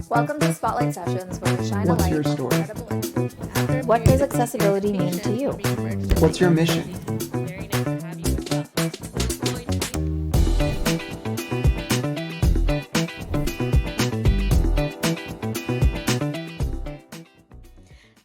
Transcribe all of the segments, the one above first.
Welcome to Spotlight Sessions, where we shine a What's light your on story? incredible impact. What does accessibility mean to you? What's your mission? Very nice to have you as well.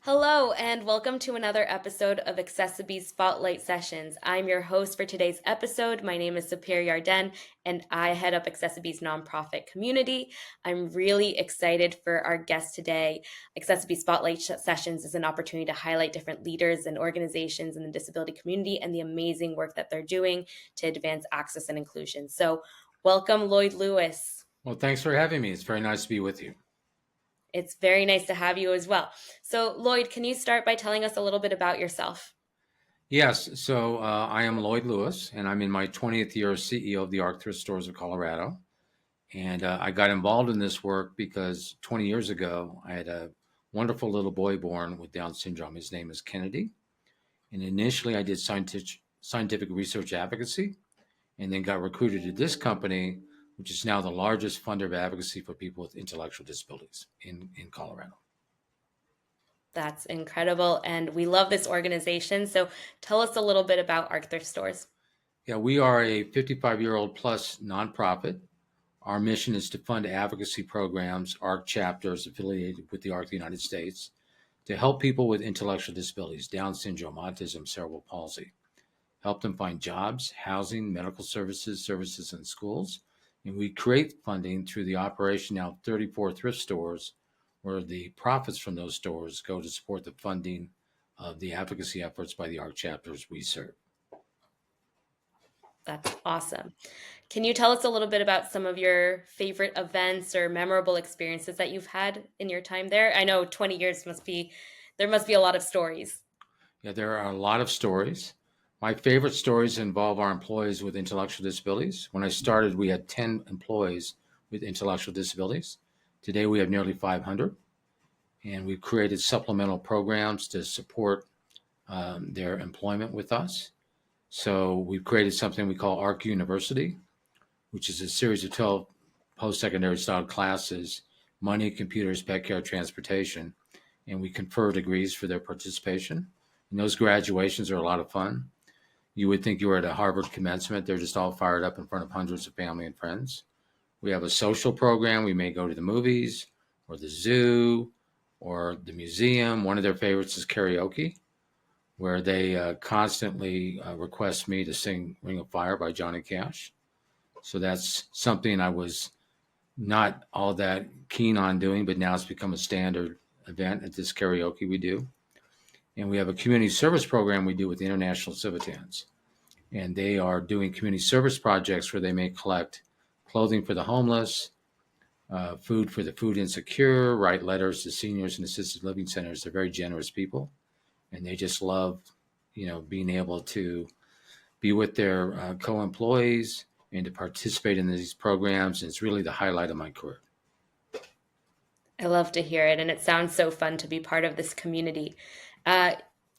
So, Lloyd, hello, and welcome to another episode of accessiBe's Spotlight Sessions. I'm your host for today's episode. My name is Superior Yarden, and I head up accessiBe's nonprofit community. I'm really excited for our guest today. accessiBe Spotlight Sessions is an opportunity to highlight different leaders and organizations in the disability community and the amazing work that they're doing to advance access and inclusion. So, welcome, Lloyd Lewis. Well, thanks for having me. It's very nice to be with you. It's very nice to have you as well. So, Lloyd, can you start by telling us a little bit about yourself? Yes, so I am Lloyd Lewis, and I'm in my 20th year as CEO of the Arc Thrift stores of Colorado. And I got involved in this work because 20 years ago, I had a wonderful little boy born with Down syndrome. His name is Kennedy. And initially, I did scientific research advocacy, and then got recruited to this company, which is now the largest funder of advocacy for people with intellectual disabilities in Colorado. That's incredible. And we love this organization. So tell us a little bit about Arc Thrift Stores. Yeah, we are a 55-year-old plus nonprofit. Our mission is to fund advocacy programs, ARC chapters affiliated with the ARC of the United States, to help people with intellectual disabilities, Down syndrome, autism, cerebral palsy, help them find jobs, housing, medical services in schools. And we create funding through the operation now of 34 thrift stores, where the profits from those stores go to support the funding of the advocacy efforts by the ARC chapters we serve. That's awesome. Can you tell us a little bit about some of your favorite events or memorable experiences that you've had in your time there? I know 20 years there must be a lot of stories. Yeah, there are a lot of stories. My favorite stories involve our employees with intellectual disabilities. When I started, we had 10 employees with intellectual disabilities. Today, we have nearly 500, and we've created supplemental programs to support their employment with us. So we've created something we call ARC University, which is a series of 12 post-secondary style classes, money, computers, pet care, transportation, and we confer degrees for their participation. And those graduations are a lot of fun. You would think you were at a Harvard commencement. They're just all fired up in front of hundreds of family and friends. We have a social program. We may go to the movies or the zoo or the museum. One of their favorites is karaoke, where they constantly request me to sing Ring of Fire by Johnny Cash. So that's something I was not all that keen on doing, but now it's become a standard event at this karaoke we do. And we have a community service program we do with the International Civitans. And they are doing community service projects where they may collect clothing for the homeless, food for the food insecure, write letters to seniors and assisted living centers. They're very generous people. And they just love, being able to be with their co-employees and to participate in these programs. And it's really the highlight of my career. I love to hear it, and it sounds so fun to be part of this community.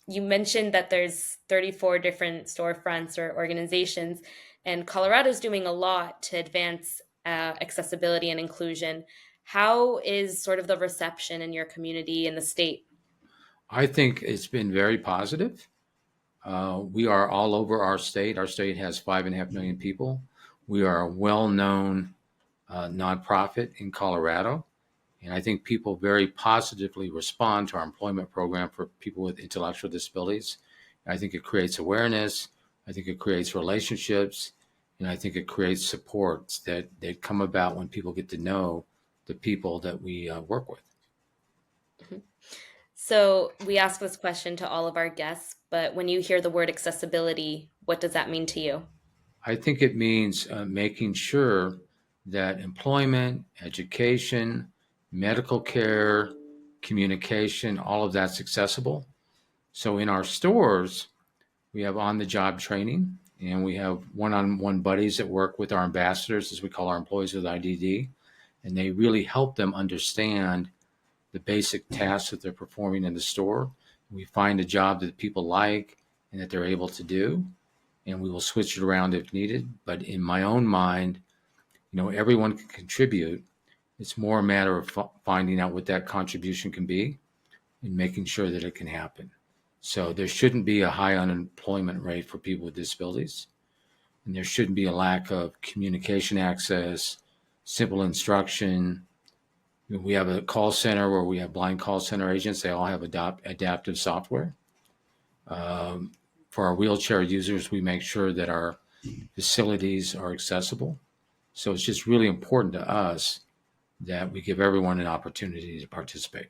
You mentioned that there's 34 different storefronts or organizations, and Colorado's doing a lot to advance accessibility and inclusion. How is sort of the reception in your community in the state? I think it's been very positive. We are all over our state. Our state has 5.5 million people. We are a well-known nonprofit in Colorado. And I think people very positively respond to our employment program for people with intellectual disabilities. I think it creates awareness. I think it creates relationships. And I think it creates supports that come about when people get to know the people that we work with. Mm-hmm. So we ask this question to all of our guests, but when you hear the word accessibility, what does that mean to you? I think it means making sure that employment, education, medical care, communication, all of that's accessible. So in our stores, we have on-the-job training, and we have one-on-one buddies that work with our ambassadors, as we call our employees with IDD, and they really help them understand the basic tasks that they're performing in the store. We find a job that people like and that they're able to do, and we will switch it around if needed. But in my own mind, Everyone can contribute. It's more a matter of finding out what that contribution can be and making sure that it can happen. So there shouldn't be a high unemployment rate for people with disabilities, and there shouldn't be a lack of communication access, simple instruction. We have a call center where we have blind call center agents. They all have adaptive software. For our wheelchair users, we make sure that our facilities are accessible. So it's just really important to us that we give everyone an opportunity to participate.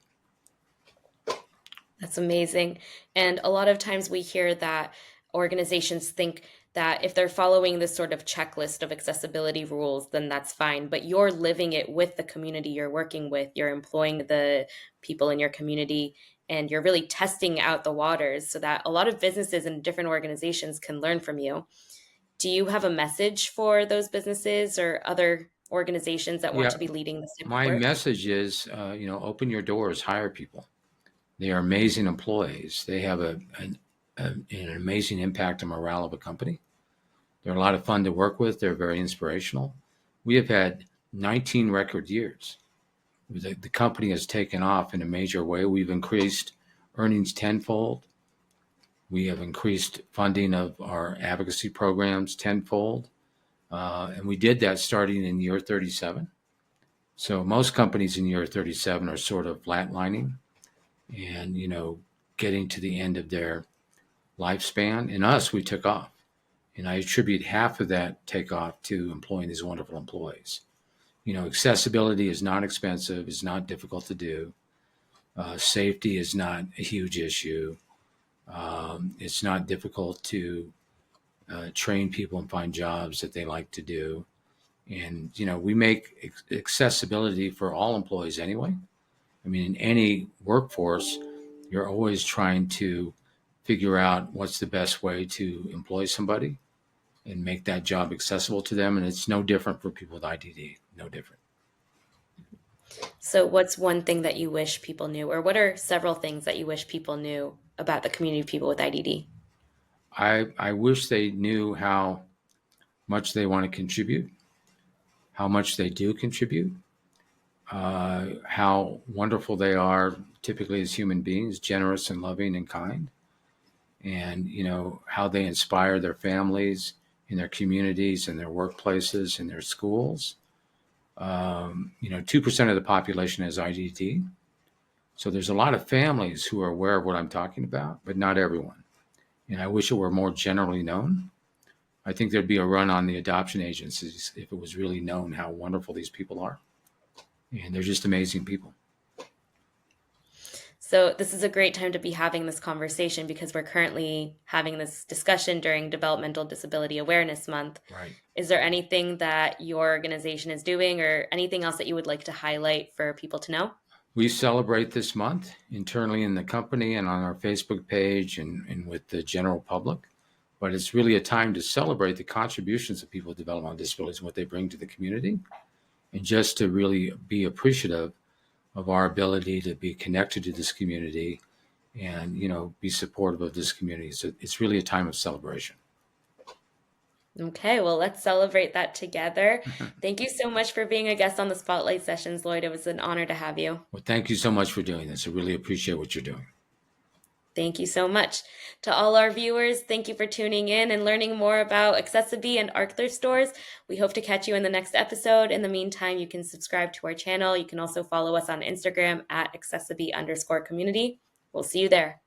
That's amazing. And a lot of times we hear that organizations think that if they're following this sort of checklist of accessibility rules, then that's fine. But you're living it with the community you're working with. You're employing the people in your community, and you're really testing out the waters so that a lot of businesses and different organizations can learn from you. Do you have a message for those businesses or other organizations that want to be leading this type of My work? message is, open your doors, hire people. They are amazing employees. They have an amazing impact on morale of a company. They're a lot of fun to work with. They're very inspirational. We have had 19 record years. The company has taken off in a major way. We've increased earnings tenfold. We have increased funding of our advocacy programs tenfold. And we did that starting in year 37. So most companies in year 37 are sort of flatlining and, getting to the end of their lifespan. In us, we took off. And I attribute half of that takeoff to employing these wonderful employees. Accessibility is not expensive. It's not difficult to do. Safety is not a huge issue. It's not difficult to train people and find jobs that they like to do. And, we make accessibility for all employees anyway. I mean, in any workforce, you're always trying to figure out what's the best way to employ somebody and make that job accessible to them. And it's no different for people with IDD, no different. So what's one thing that you wish people knew, or what are several things that you wish people knew about the community of people with IDD? I wish they knew how much they want to contribute, how much they do contribute, how wonderful they are typically as human beings, generous and loving and kind, and, how they inspire their families in their communities and their workplaces and their schools. 2% of the population has IDD. So there's a lot of families who are aware of what I'm talking about, but not everyone. And I wish it were more generally known. I think there'd be a run on the adoption agencies if it was really known how wonderful these people are. And they're just amazing people. So this is a great time to be having this conversation because we're currently having this discussion during Developmental Disability Awareness Month. Right. Is there anything that your organization is doing or anything else that you would like to highlight for people to know? We celebrate this month internally in the company and on our Facebook page and with the general public. But it's really a time to celebrate the contributions of people with developmental disabilities and what they bring to the community, and just to really be appreciative of our ability to be connected to this community and, be supportive of this community. So it's really a time of celebration. Okay, well, let's celebrate that together. Thank you so much for being a guest on the Spotlight Sessions, Lloyd. It was an honor to have you. Well, thank you so much for doing this. I really appreciate what you're doing. Thank you so much. To all our viewers, thank you for tuning in and learning more about accessiBe and Arc Thrift stores. We hope to catch you in the next episode. In the meantime, you can subscribe to our channel. You can also follow us on Instagram at accessiBe_community. We'll see you there.